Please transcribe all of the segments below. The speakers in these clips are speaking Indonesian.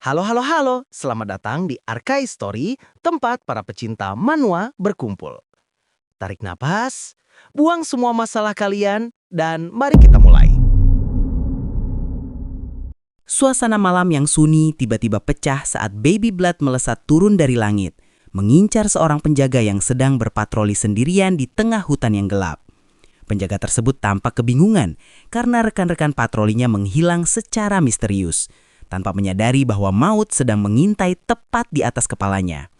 Halo, halo, halo. Selamat datang di Arkai Story, tempat para pecinta manhwa berkumpul. Tarik napas, buang semua masalah kalian, dan mari kita mulai. Suasana malam yang sunyi tiba-tiba pecah saat baby blood melesat turun dari langit, mengincar seorang penjaga yang sedang berpatroli sendirian di tengah hutan yang gelap. Penjaga tersebut tampak kebingungan karena rekan-rekan patrolinya menghilang secara misterius, tanpa menyadari bahwa maut sedang mengintai tepat di atas kepalanya.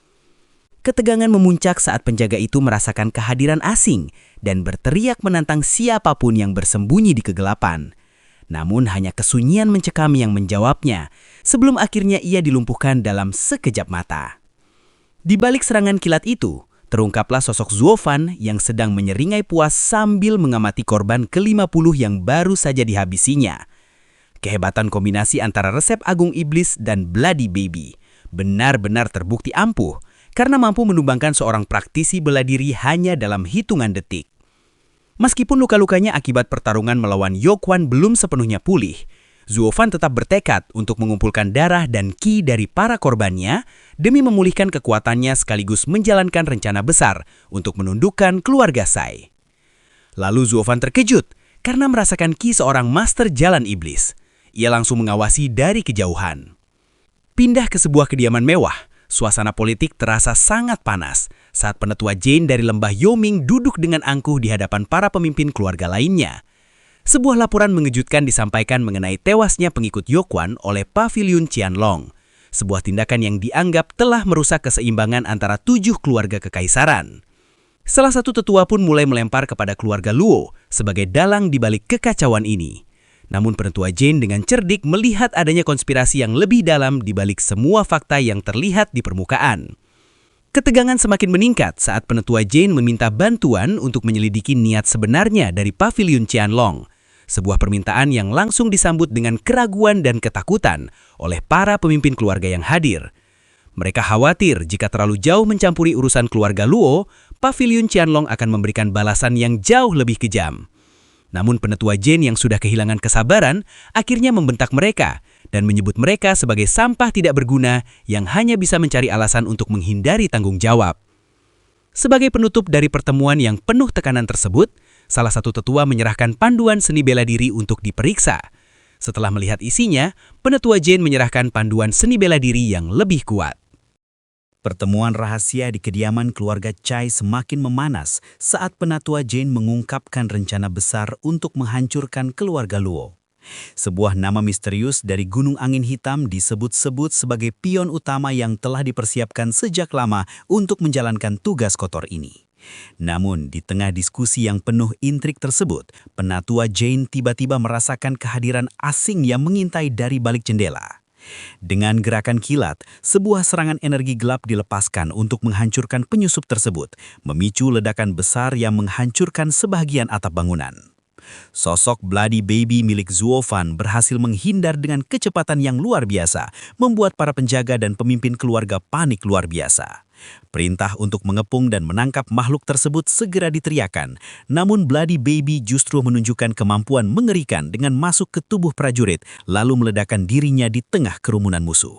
Ketegangan memuncak saat penjaga itu merasakan kehadiran asing dan berteriak menantang siapapun yang bersembunyi di kegelapan. Namun hanya kesunyian mencekam yang menjawabnya, sebelum akhirnya ia dilumpuhkan dalam sekejap mata. Di balik serangan kilat itu, terungkaplah sosok Zuofan yang sedang menyeringai puas sambil mengamati korban ke-50 yang baru saja dihabisinya. Kehebatan kombinasi antara resep Agung Iblis dan Bloody Baby benar-benar terbukti ampuh karena mampu menumbangkan seorang praktisi bela diri hanya dalam hitungan detik. Meskipun luka-lukanya akibat pertarungan melawan Yokwon belum sepenuhnya pulih, Zuofan tetap bertekad untuk mengumpulkan darah dan ki dari para korbannya demi memulihkan kekuatannya sekaligus menjalankan rencana besar untuk menundukkan keluarga Sai. Lalu Zuofan terkejut karena merasakan ki seorang master jalan iblis. Ia langsung mengawasi dari kejauhan. Pindah ke sebuah kediaman mewah, suasana politik terasa sangat panas saat penetua Jane dari lembah Yoming duduk dengan angkuh di hadapan para pemimpin keluarga lainnya. Sebuah laporan mengejutkan disampaikan mengenai tewasnya pengikut Yokwon oleh Paviliun Qianlong, sebuah tindakan yang dianggap telah merusak keseimbangan antara 7 keluarga kekaisaran. Salah satu tetua pun mulai melempar kepada keluarga Luo sebagai dalang di balik kekacauan ini. Namun penetua Jane dengan cerdik melihat adanya konspirasi yang lebih dalam di balik semua fakta yang terlihat di permukaan. Ketegangan semakin meningkat saat penetua Jane meminta bantuan untuk menyelidiki niat sebenarnya dari Paviliun Qianlong, sebuah permintaan yang langsung disambut dengan keraguan dan ketakutan oleh para pemimpin keluarga yang hadir. Mereka khawatir jika terlalu jauh mencampuri urusan keluarga Luo, Paviliun Qianlong akan memberikan balasan yang jauh lebih kejam. Namun penetua Jane yang sudah kehilangan kesabaran akhirnya membentak mereka dan menyebut mereka sebagai sampah tidak berguna yang hanya bisa mencari alasan untuk menghindari tanggung jawab. Sebagai penutup dari pertemuan yang penuh tekanan tersebut, salah satu tetua menyerahkan panduan seni bela diri untuk diperiksa. Setelah melihat isinya, penetua Jane menyerahkan panduan seni bela diri yang lebih kuat. Pertemuan rahasia di kediaman keluarga Chai semakin memanas saat penatua Jane mengungkapkan rencana besar untuk menghancurkan keluarga Luo. Sebuah nama misterius dari Gunung Angin Hitam disebut-sebut sebagai pion utama yang telah dipersiapkan sejak lama untuk menjalankan tugas kotor ini. Namun, di tengah diskusi yang penuh intrik tersebut, penatua Jane tiba-tiba merasakan kehadiran asing yang mengintai dari balik jendela. Dengan gerakan kilat, sebuah serangan energi gelap dilepaskan untuk menghancurkan penyusup tersebut, memicu ledakan besar yang menghancurkan sebagian atap bangunan. Sosok Bloody Baby milik Zuofan berhasil menghindar dengan kecepatan yang luar biasa, membuat para penjaga dan pemimpin keluarga panik luar biasa. Perintah untuk mengepung dan menangkap makhluk tersebut segera diteriakan, namun Bloody Baby justru menunjukkan kemampuan mengerikan dengan masuk ke tubuh prajurit lalu meledakkan dirinya di tengah kerumunan musuh.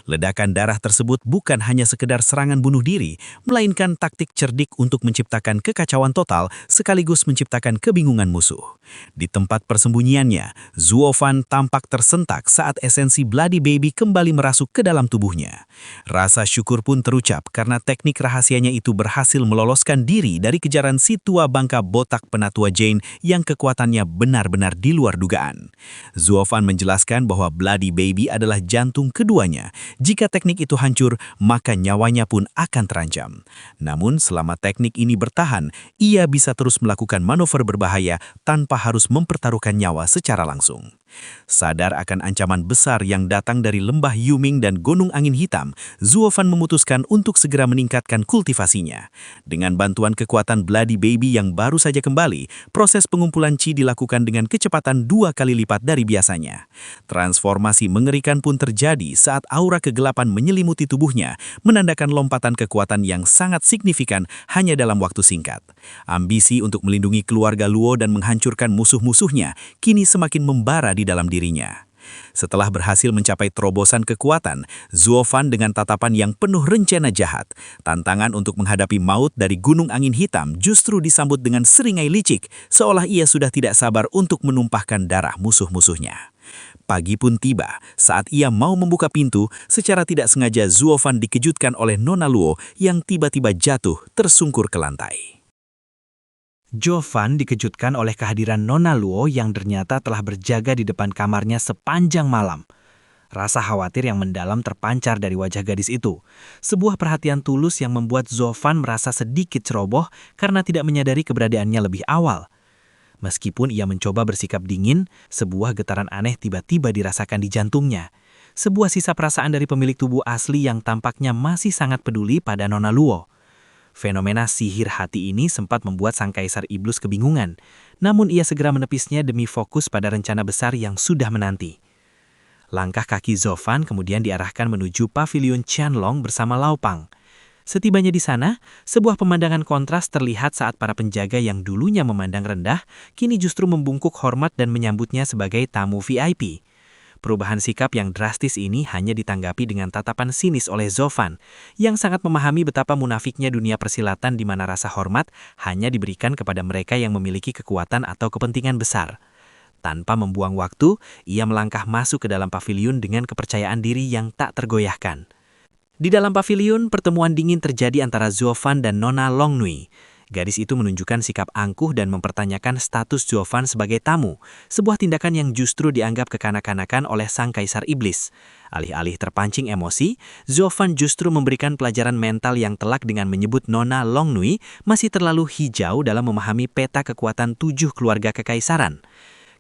Ledakan darah tersebut bukan hanya sekedar serangan bunuh diri, melainkan taktik cerdik untuk menciptakan kekacauan total sekaligus menciptakan kebingungan musuh. Di tempat persembunyiannya, Zuofan tampak tersentak saat esensi Bloody Baby kembali merasuk ke dalam tubuhnya. Rasa syukur pun terucap karena teknik rahasianya itu berhasil meloloskan diri dari kejaran si tua bangka botak penatua Jane yang kekuatannya benar-benar di luar dugaan. Zuofan menjelaskan bahwa Bloody Baby adalah jantung keduanya. Jika teknik itu hancur, maka nyawanya pun akan terancam. Namun selama teknik ini bertahan, ia bisa terus melakukan manuver berbahaya tanpa harus mempertaruhkan nyawa secara langsung. Sadar akan ancaman besar yang datang dari lembah Yuming dan Gunung Angin Hitam, Zuofan memutuskan untuk segera meningkatkan kultivasinya. Dengan bantuan kekuatan Bloody Baby yang baru saja kembali, proses pengumpulan Qi dilakukan dengan kecepatan 2 kali lipat dari biasanya. Transformasi mengerikan pun terjadi saat aura kegelapan menyelimuti tubuhnya, menandakan lompatan kekuatan yang sangat signifikan hanya dalam waktu singkat. Ambisi untuk melindungi keluarga Luo dan menghancurkan musuh-musuhnya kini semakin membara di dalam dirinya. Setelah berhasil mencapai terobosan kekuatan, Zuofan dengan tatapan yang penuh rencana jahat, tantangan untuk menghadapi maut dari gunung angin hitam justru disambut dengan seringai licik, seolah ia sudah tidak sabar untuk menumpahkan darah musuh-musuhnya. Pagi pun tiba, saat ia mau membuka pintu, secara tidak sengaja Zuofan dikejutkan oleh Nona Luo yang tiba-tiba jatuh tersungkur ke lantai. Jovan dikejutkan oleh kehadiran Nona Luo yang ternyata telah berjaga di depan kamarnya sepanjang malam. Rasa khawatir yang mendalam terpancar dari wajah gadis itu. Sebuah perhatian tulus yang membuat Jovan merasa sedikit ceroboh karena tidak menyadari keberadaannya lebih awal. Meskipun ia mencoba bersikap dingin, sebuah getaran aneh tiba-tiba dirasakan di jantungnya. Sebuah sisa perasaan dari pemilik tubuh asli yang tampaknya masih sangat peduli pada Nona Luo. Fenomena sihir hati ini sempat membuat sang kaisar iblis kebingungan, namun ia segera menepisnya demi fokus pada rencana besar yang sudah menanti. Langkah kaki Jovan kemudian diarahkan menuju pavilion Qianlong bersama Lao Pang. Setibanya di sana, sebuah pemandangan kontras terlihat saat para penjaga yang dulunya memandang rendah, kini justru membungkuk hormat dan menyambutnya sebagai tamu VIP. Perubahan sikap yang drastis ini hanya ditanggapi dengan tatapan sinis oleh Jovan, yang sangat memahami betapa munafiknya dunia persilatan di mana rasa hormat hanya diberikan kepada mereka yang memiliki kekuatan atau kepentingan besar. Tanpa membuang waktu, ia melangkah masuk ke dalam pavilion dengan kepercayaan diri yang tak tergoyahkan. Di dalam pavilion, pertemuan dingin terjadi antara Jovan dan Nona Longnui. Gadis itu menunjukkan sikap angkuh dan mempertanyakan status Jovan sebagai tamu, sebuah tindakan yang justru dianggap kekanak-kanakan oleh sang kaisar iblis. Alih-alih terpancing emosi, Jovan justru memberikan pelajaran mental yang telak dengan menyebut Nona Longnui masih terlalu hijau dalam memahami peta kekuatan 7 keluarga kekaisaran.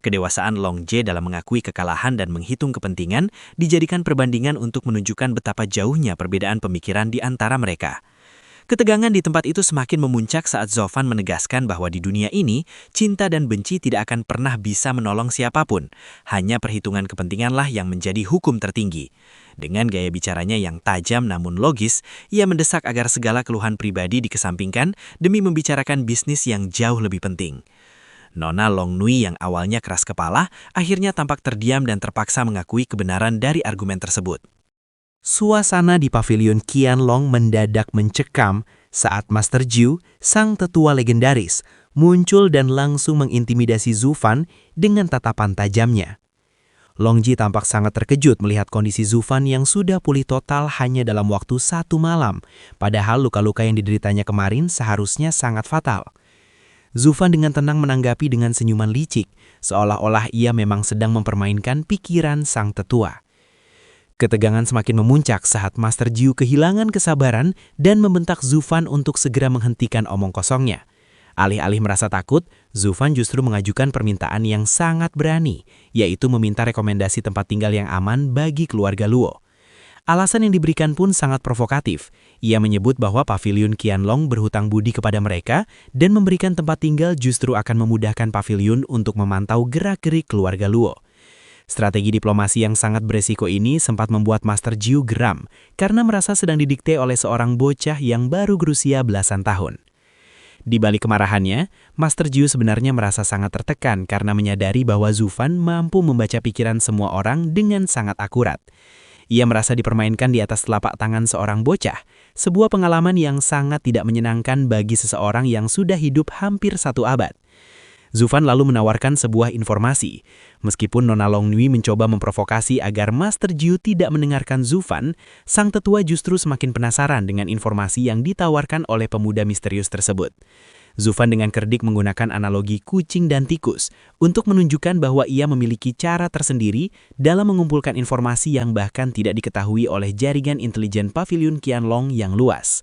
Kedewasaan Long Jie dalam mengakui kekalahan dan menghitung kepentingan dijadikan perbandingan untuk menunjukkan betapa jauhnya perbedaan pemikiran di antara mereka. Ketegangan di tempat itu semakin memuncak saat Jovan menegaskan bahwa di dunia ini, cinta dan benci tidak akan pernah bisa menolong siapapun. Hanya perhitungan kepentinganlah yang menjadi hukum tertinggi. Dengan gaya bicaranya yang tajam namun logis, ia mendesak agar segala keluhan pribadi dikesampingkan demi membicarakan bisnis yang jauh lebih penting. Nona Longnui yang awalnya keras kepala, akhirnya tampak terdiam dan terpaksa mengakui kebenaran dari argumen tersebut. Suasana di pavilion Qianlong mendadak mencekam saat Master Jiu, sang tetua legendaris, muncul dan langsung mengintimidasi Zufan dengan tatapan tajamnya. Long Ji tampak sangat terkejut melihat kondisi Zufan yang sudah pulih total hanya dalam waktu 1 malam, padahal luka-luka yang dideritanya kemarin seharusnya sangat fatal. Zufan dengan tenang menanggapi dengan senyuman licik, seolah-olah ia memang sedang mempermainkan pikiran sang tetua. Ketegangan semakin memuncak saat Master Jiu kehilangan kesabaran dan membentak Zufan untuk segera menghentikan omong kosongnya. Alih-alih merasa takut, Zufan justru mengajukan permintaan yang sangat berani, yaitu meminta rekomendasi tempat tinggal yang aman bagi keluarga Luo. Alasan yang diberikan pun sangat provokatif. Ia menyebut bahwa pavilion Qianlong berhutang budi kepada mereka dan memberikan tempat tinggal justru akan memudahkan pavilion untuk memantau gerak-gerik keluarga Luo. Strategi diplomasi yang sangat beresiko ini sempat membuat Master Jiu geram karena merasa sedang didikte oleh seorang bocah yang baru berusia belasan tahun. Di balik kemarahannya, Master Jiu sebenarnya merasa sangat tertekan karena menyadari bahwa Zufan mampu membaca pikiran semua orang dengan sangat akurat. Ia merasa dipermainkan di atas telapak tangan seorang bocah, sebuah pengalaman yang sangat tidak menyenangkan bagi seseorang yang sudah hidup hampir 1 abad. Zufan lalu menawarkan sebuah informasi. Meskipun Nona Longnui mencoba memprovokasi agar Master Jiu tidak mendengarkan Zufan, sang tetua justru semakin penasaran dengan informasi yang ditawarkan oleh pemuda misterius tersebut. Zufan dengan cerdik menggunakan analogi kucing dan tikus untuk menunjukkan bahwa ia memiliki cara tersendiri dalam mengumpulkan informasi yang bahkan tidak diketahui oleh jaringan intelijen pavilion Qianlong yang luas.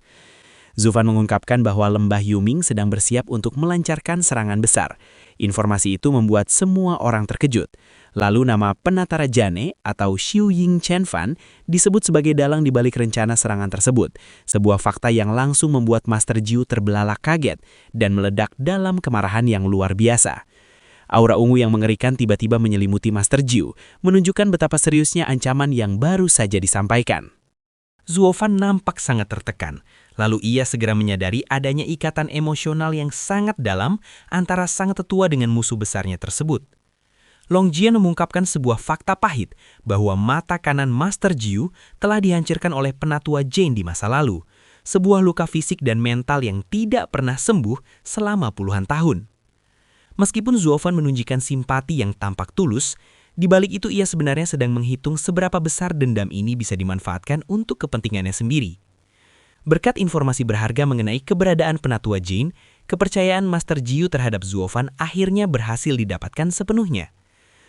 Zufan mengungkapkan bahwa lembah Yuming sedang bersiap untuk melancarkan serangan besar. Informasi itu membuat semua orang terkejut. Lalu nama penata rajane atau Xiu Ying Chenfan disebut sebagai dalang di balik rencana serangan tersebut. Sebuah fakta yang langsung membuat Master Jiu terbelalak kaget dan meledak dalam kemarahan yang luar biasa. Aura ungu yang mengerikan tiba-tiba menyelimuti Master Jiu, menunjukkan betapa seriusnya ancaman yang baru saja disampaikan. Zuofan nampak sangat tertekan. Lalu ia segera menyadari adanya ikatan emosional yang sangat dalam antara sang tetua dengan musuh besarnya tersebut. Long Jie mengungkapkan sebuah fakta pahit bahwa mata kanan Master Jiu telah dihancurkan oleh penatua Jane di masa lalu, sebuah luka fisik dan mental yang tidak pernah sembuh selama puluhan tahun. Meskipun Zuofan menunjukkan simpati yang tampak tulus, di balik itu ia sebenarnya sedang menghitung seberapa besar dendam ini bisa dimanfaatkan untuk kepentingannya sendiri. Berkat informasi berharga mengenai keberadaan penatua Jane, kepercayaan Master Jiu terhadap Zuofan akhirnya berhasil didapatkan sepenuhnya.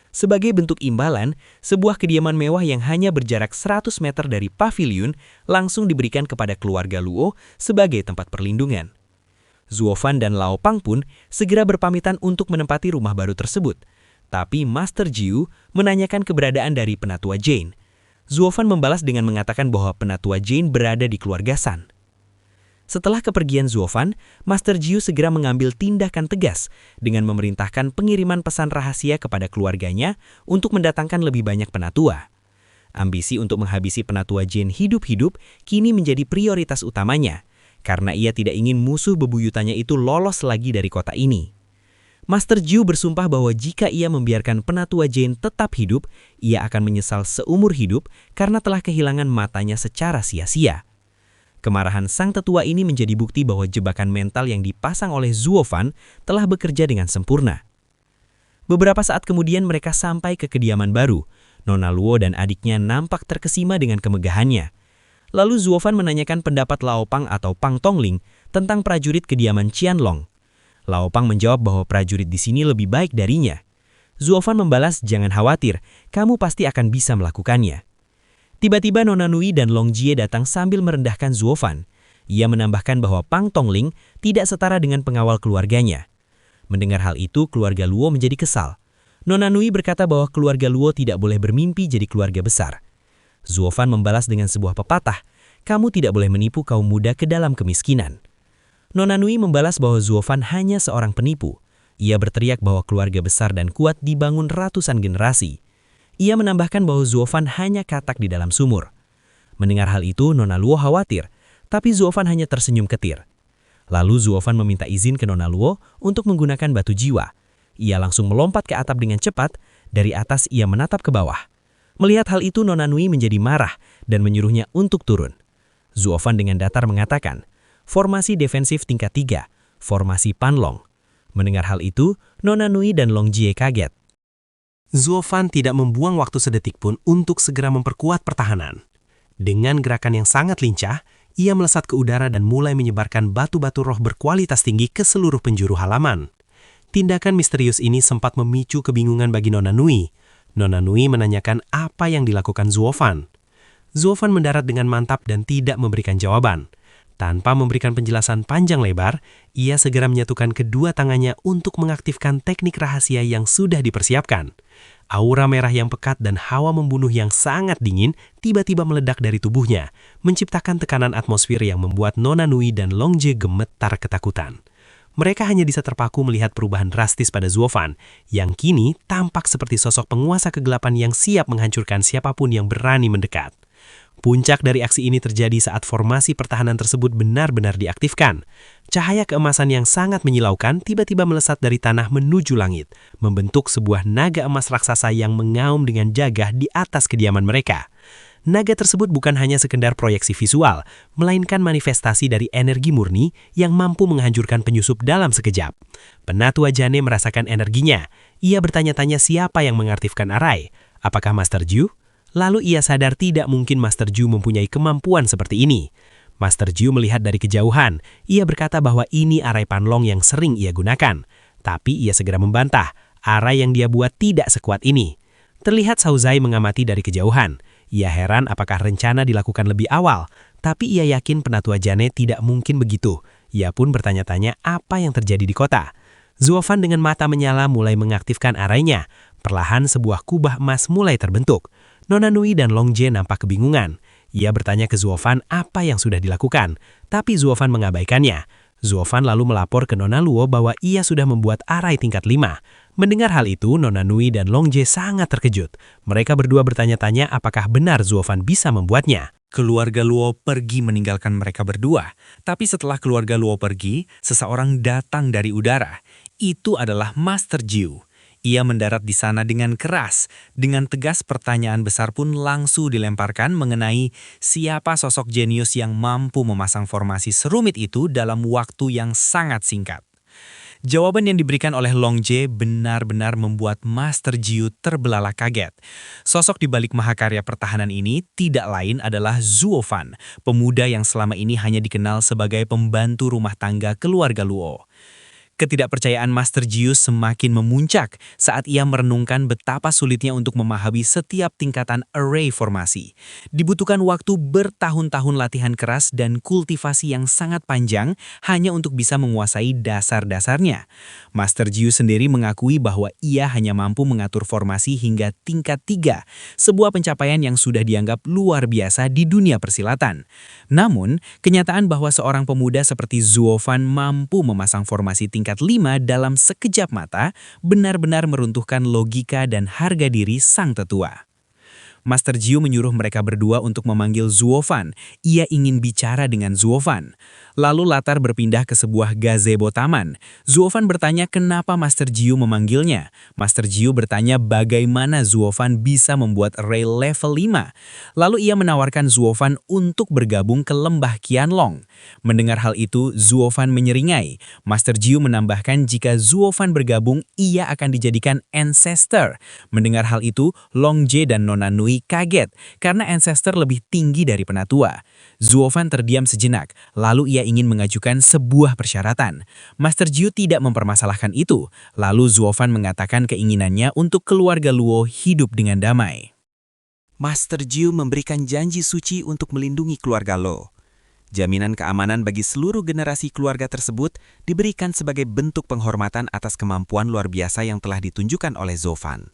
Sebagai bentuk imbalan, sebuah kediaman mewah yang hanya berjarak 100 meter dari pavilion langsung diberikan kepada keluarga Luo sebagai tempat perlindungan. Zuofan dan Lao Pang pun segera berpamitan untuk menempati rumah baru tersebut. Tapi Master Jiu menanyakan keberadaan dari penatua Jane. Zuofan membalas dengan mengatakan bahwa penatua Jane berada di keluarga San. Setelah kepergian Zuofan, Master Jiu segera mengambil tindakan tegas dengan memerintahkan pengiriman pesan rahasia kepada keluarganya untuk mendatangkan lebih banyak penatua. Ambisi untuk menghabisi penatua Jane hidup-hidup kini menjadi prioritas utamanya, karena ia tidak ingin musuh bebuyutannya itu lolos lagi dari kota ini. Master Jiu bersumpah bahwa jika ia membiarkan penatua Jane tetap hidup, ia akan menyesal seumur hidup karena telah kehilangan matanya secara sia-sia. Kemarahan sang tetua ini menjadi bukti bahwa jebakan mental yang dipasang oleh Zuofan telah bekerja dengan sempurna. Beberapa saat kemudian mereka sampai ke kediaman baru. Nona Luo dan adiknya nampak terkesima dengan kemegahannya. Lalu Zuofan menanyakan pendapat Lao Pang atau Pang Tongling tentang prajurit kediaman Qianlong. Lao Pang menjawab bahwa prajurit di sini lebih baik darinya. Zuofan membalas, "Jangan khawatir, kamu pasti akan bisa melakukannya." Tiba-tiba Nona Nui dan Long Jie datang sambil merendahkan Zuofan. Ia menambahkan bahwa Pang Tongling tidak setara dengan pengawal keluarganya. Mendengar hal itu, keluarga Luo menjadi kesal. Nona Nui berkata bahwa keluarga Luo tidak boleh bermimpi jadi keluarga besar. Zuofan membalas dengan sebuah pepatah, "Kamu tidak boleh menipu kaum muda ke dalam kemiskinan." Nona Nui membalas bahwa Zuofan hanya seorang penipu. Ia berteriak bahwa keluarga besar dan kuat dibangun ratusan generasi. Ia menambahkan bahwa Zuofan hanya katak di dalam sumur. Mendengar hal itu, Nona Luo khawatir, tapi Zuofan hanya tersenyum ketir. Lalu Zuofan meminta izin ke Nona Luo untuk menggunakan batu jiwa. Ia langsung melompat ke atap dengan cepat, dari atas ia menatap ke bawah. Melihat hal itu, Nona Nui menjadi marah dan menyuruhnya untuk turun. Zuofan dengan datar mengatakan, "Formasi defensif tingkat 3, formasi Panlong." Mendengar hal itu, Nona Nui dan Long Jie kaget. Zuofan tidak membuang waktu sedetik pun untuk segera memperkuat pertahanan. Dengan gerakan yang sangat lincah, ia melesat ke udara dan mulai menyebarkan batu-batu roh berkualitas tinggi ke seluruh penjuru halaman. Tindakan misterius ini sempat memicu kebingungan bagi Nona Nui. Nona Nui menanyakan apa yang dilakukan Zuofan. Zuofan mendarat dengan mantap dan tidak memberikan jawaban. Tanpa memberikan penjelasan panjang lebar, ia segera menyatukan kedua tangannya untuk mengaktifkan teknik rahasia yang sudah dipersiapkan. Aura merah yang pekat dan hawa membunuh yang sangat dingin tiba-tiba meledak dari tubuhnya, menciptakan tekanan atmosfer yang membuat Nona Nui dan Long Jie gemetar ketakutan. Mereka hanya bisa terpaku melihat perubahan drastis pada Zuofan, yang kini tampak seperti sosok penguasa kegelapan yang siap menghancurkan siapapun yang berani mendekat. Puncak dari aksi ini terjadi saat formasi pertahanan tersebut benar-benar diaktifkan. Cahaya keemasan yang sangat menyilaukan tiba-tiba melesat dari tanah menuju langit, membentuk sebuah naga emas raksasa yang mengaum dengan gagah di atas kediaman mereka. Naga tersebut bukan hanya sekedar proyeksi visual, melainkan manifestasi dari energi murni yang mampu menghancurkan penyusup dalam sekejap. Penatua Jane merasakan energinya. Ia bertanya-tanya siapa yang mengaktifkan arai. Apakah Master Jiu? Lalu ia sadar tidak mungkin Master Jiu mempunyai kemampuan seperti ini. Master Jiu melihat dari kejauhan. Ia berkata bahwa ini arai Panlong yang sering ia gunakan. Tapi ia segera membantah, arai yang dia buat tidak sekuat ini. Terlihat Cao Zai mengamati dari kejauhan. Ia heran apakah rencana dilakukan lebih awal, tapi ia yakin Penatua Jane tidak mungkin begitu. Ia pun bertanya-tanya apa yang terjadi di kota. Zuofan dengan mata menyala mulai mengaktifkan arainya. Perlahan sebuah kubah emas mulai terbentuk. Nona Nui dan Long Jie nampak kebingungan. Ia bertanya ke Zuofan apa yang sudah dilakukan, tapi Zuofan mengabaikannya. Zuofan lalu melapor ke Nona Luo bahwa ia sudah membuat arai tingkat 5. Mendengar hal itu, Nona Nui dan Long Jie sangat terkejut. Mereka berdua bertanya-tanya apakah benar Zuofan bisa membuatnya. Keluarga Luo pergi meninggalkan mereka berdua. Tapi setelah keluarga Luo pergi, seseorang datang dari udara. Itu adalah Master Jiu. Ia mendarat di sana dengan keras. Dengan tegas pertanyaan besar pun langsung dilemparkan mengenai siapa sosok jenius yang mampu memasang formasi serumit itu dalam waktu yang sangat singkat. Jawaban yang diberikan oleh Long Jae benar-benar membuat Master Jiu terbelalak kaget. Sosok di balik mahakarya pertahanan ini tidak lain adalah Zuo Fan, pemuda yang selama ini hanya dikenal sebagai pembantu rumah tangga keluarga Luo. Ketidakpercayaan Master Jiu semakin memuncak saat ia merenungkan betapa sulitnya untuk memahami setiap tingkatan array formasi. Dibutuhkan waktu bertahun-tahun latihan keras dan kultivasi yang sangat panjang hanya untuk bisa menguasai dasar-dasarnya. Master Jiu sendiri mengakui bahwa ia hanya mampu mengatur formasi hingga tingkat 3, sebuah pencapaian yang sudah dianggap luar biasa di dunia persilatan. Namun, kenyataan bahwa seorang pemuda seperti Zuo Fan mampu memasang formasi tingkat 5 dalam sekejap mata benar-benar meruntuhkan logika dan harga diri sang tetua. Master Jiu menyuruh mereka berdua untuk memanggil Zuo Fan. Ia ingin bicara dengan Zuo Fan. Lalu latar berpindah ke sebuah gazebo taman. Zuo Fan bertanya kenapa Master Jiu memanggilnya. Master Jiu bertanya bagaimana Zuo Fan bisa membuat array level 5. Lalu ia menawarkan Zuo Fan untuk bergabung ke lembah Qianlong. Mendengar hal itu, Zuo Fan menyeringai. Master Jiu menambahkan jika Zuo Fan bergabung, ia akan dijadikan ancestor. Mendengar hal itu, Long Jae dan Nona Nui kaget karena ancestor lebih tinggi dari penatua. Zuo Fan terdiam sejenak, lalu ia ingin mengajukan sebuah persyaratan. Master Jiu tidak mempermasalahkan itu, lalu Zuo Fan mengatakan keinginannya untuk keluarga Luo hidup dengan damai. Master Jiu memberikan janji suci untuk melindungi keluarga Luo. Jaminan keamanan bagi seluruh generasi keluarga tersebut diberikan sebagai bentuk penghormatan atas kemampuan luar biasa yang telah ditunjukkan oleh Zuo Fan.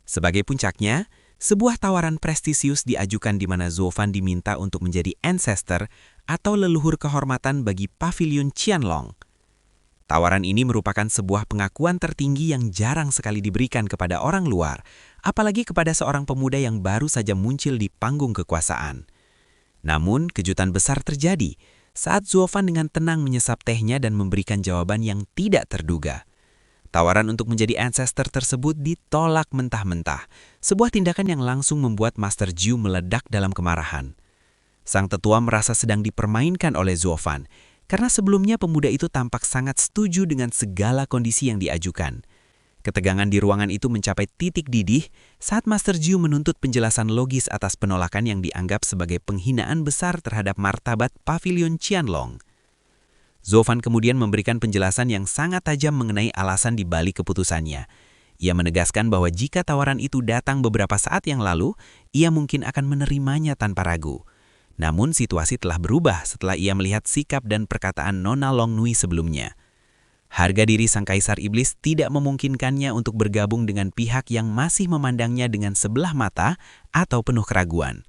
Sebagai puncaknya, sebuah tawaran prestisius diajukan di mana Zuo Fan diminta untuk menjadi ancestor atau leluhur kehormatan bagi Pavilion Qianlong. Tawaran ini merupakan sebuah pengakuan tertinggi yang jarang sekali diberikan kepada orang luar, apalagi kepada seorang pemuda yang baru saja muncul di panggung kekuasaan. Namun, kejutan besar terjadi saat Zuo Fan dengan tenang menyesap tehnya dan memberikan jawaban yang tidak terduga. Tawaran untuk menjadi ancestor tersebut ditolak mentah-mentah, sebuah tindakan yang langsung membuat Master Jiu meledak dalam kemarahan. Sang tetua merasa sedang dipermainkan oleh Zuo Fan, karena sebelumnya pemuda itu tampak sangat setuju dengan segala kondisi yang diajukan. Ketegangan di ruangan itu mencapai titik didih saat Master Jiu menuntut penjelasan logis atas penolakan yang dianggap sebagai penghinaan besar terhadap martabat Pavilion Qianlong. Zuo Fan kemudian memberikan penjelasan yang sangat tajam mengenai alasan di balik keputusannya. Ia menegaskan bahwa jika tawaran itu datang beberapa saat yang lalu, ia mungkin akan menerimanya tanpa ragu. Namun situasi telah berubah setelah ia melihat sikap dan perkataan Nona Long Nui sebelumnya. Harga diri sang kaisar iblis tidak memungkinkannya untuk bergabung dengan pihak yang masih memandangnya dengan sebelah mata atau penuh keraguan.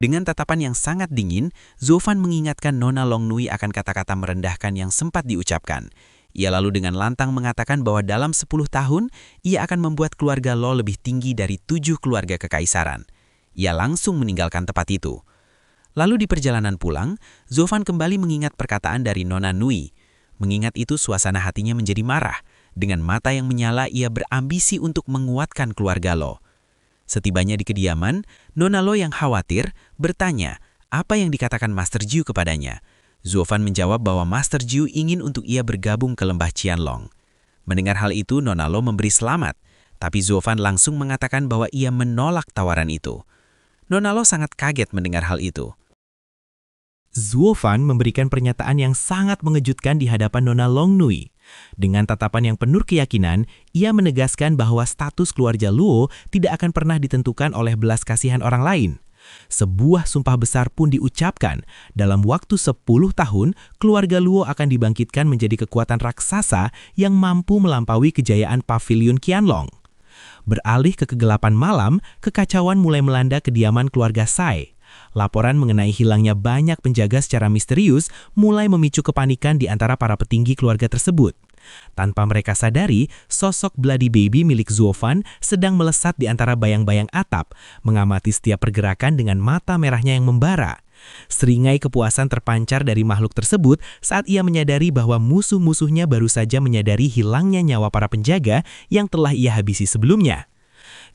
Dengan tatapan yang sangat dingin, Zuo Fan mengingatkan Nona Long Nui akan kata-kata merendahkan yang sempat diucapkan. Ia lalu dengan lantang mengatakan bahwa dalam 10 tahun, ia akan membuat keluarga Luo lebih tinggi dari 7 keluarga kekaisaran. Ia langsung meninggalkan tempat itu. Lalu di perjalanan pulang, Zuo Fan kembali mengingat perkataan dari Nona Nui. Mengingat itu, suasana hatinya menjadi marah. Dengan mata yang menyala, ia berambisi untuk menguatkan keluarga Luo. Setibanya di kediaman, Nona Luo yang khawatir bertanya apa yang dikatakan Master Jiu kepadanya. Zuo Fan menjawab bahwa Master Jiu ingin untuk ia bergabung ke lembah Qianlong. Mendengar hal itu, Nona Luo memberi selamat, tapi Zuo Fan langsung mengatakan bahwa ia menolak tawaran itu. Nona Luo sangat kaget mendengar hal itu. Zuo Fan memberikan pernyataan yang sangat mengejutkan di hadapan Nona Long Nui. Dengan tatapan yang penuh keyakinan, ia menegaskan bahwa status keluarga Luo tidak akan pernah ditentukan oleh belas kasihan orang lain. Sebuah sumpah besar pun diucapkan. Dalam waktu 10 tahun, keluarga Luo akan dibangkitkan menjadi kekuatan raksasa yang mampu melampaui kejayaan Pavilion Qianlong. Beralih ke kegelapan malam, kekacauan mulai melanda kediaman keluarga Sai. Laporan mengenai hilangnya banyak penjaga secara misterius mulai memicu kepanikan di antara para petinggi keluarga tersebut. Tanpa mereka sadari, sosok Bloody Baby milik Zuo Fan sedang melesat di antara bayang-bayang atap, mengamati setiap pergerakan dengan mata merahnya yang membara. Seringai kepuasan terpancar dari makhluk tersebut saat ia menyadari bahwa musuh-musuhnya baru saja menyadari hilangnya nyawa para penjaga yang telah ia habisi sebelumnya.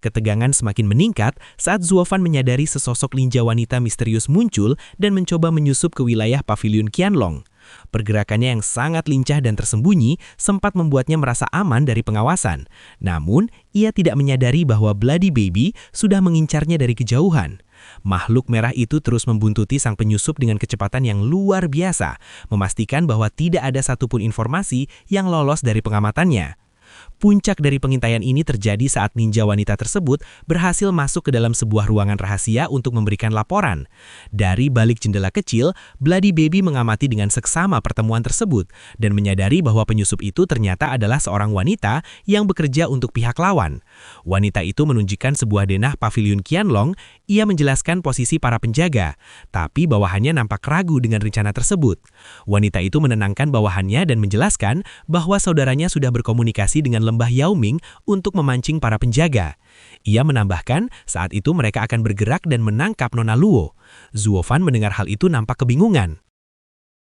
Ketegangan semakin meningkat saat Zuofan menyadari sesosok ninja wanita misterius muncul dan mencoba menyusup ke wilayah pavilion Qianlong. Pergerakannya yang sangat lincah dan tersembunyi sempat membuatnya merasa aman dari pengawasan. Namun, ia tidak menyadari bahwa Bloody Baby sudah mengincarnya dari kejauhan. Makhluk merah itu terus membuntuti sang penyusup dengan kecepatan yang luar biasa, memastikan bahwa tidak ada satupun informasi yang lolos dari pengamatannya. Puncak dari pengintaian ini terjadi saat ninja wanita tersebut berhasil masuk ke dalam sebuah ruangan rahasia untuk memberikan laporan. Dari balik jendela kecil, Bloody Baby mengamati dengan seksama pertemuan tersebut dan menyadari bahwa penyusup itu ternyata adalah seorang wanita yang bekerja untuk pihak lawan. Wanita itu menunjukkan sebuah denah pavilion Qianlong. Ia menjelaskan posisi para penjaga, tapi bawahannya nampak ragu dengan rencana tersebut. Wanita itu menenangkan bawahannya dan menjelaskan bahwa saudaranya sudah berkomunikasi dengan lembah Yaoming untuk memancing para penjaga. Ia menambahkan saat itu mereka akan bergerak dan menangkap Nona Luo. Zuofan mendengar hal itu nampak kebingungan.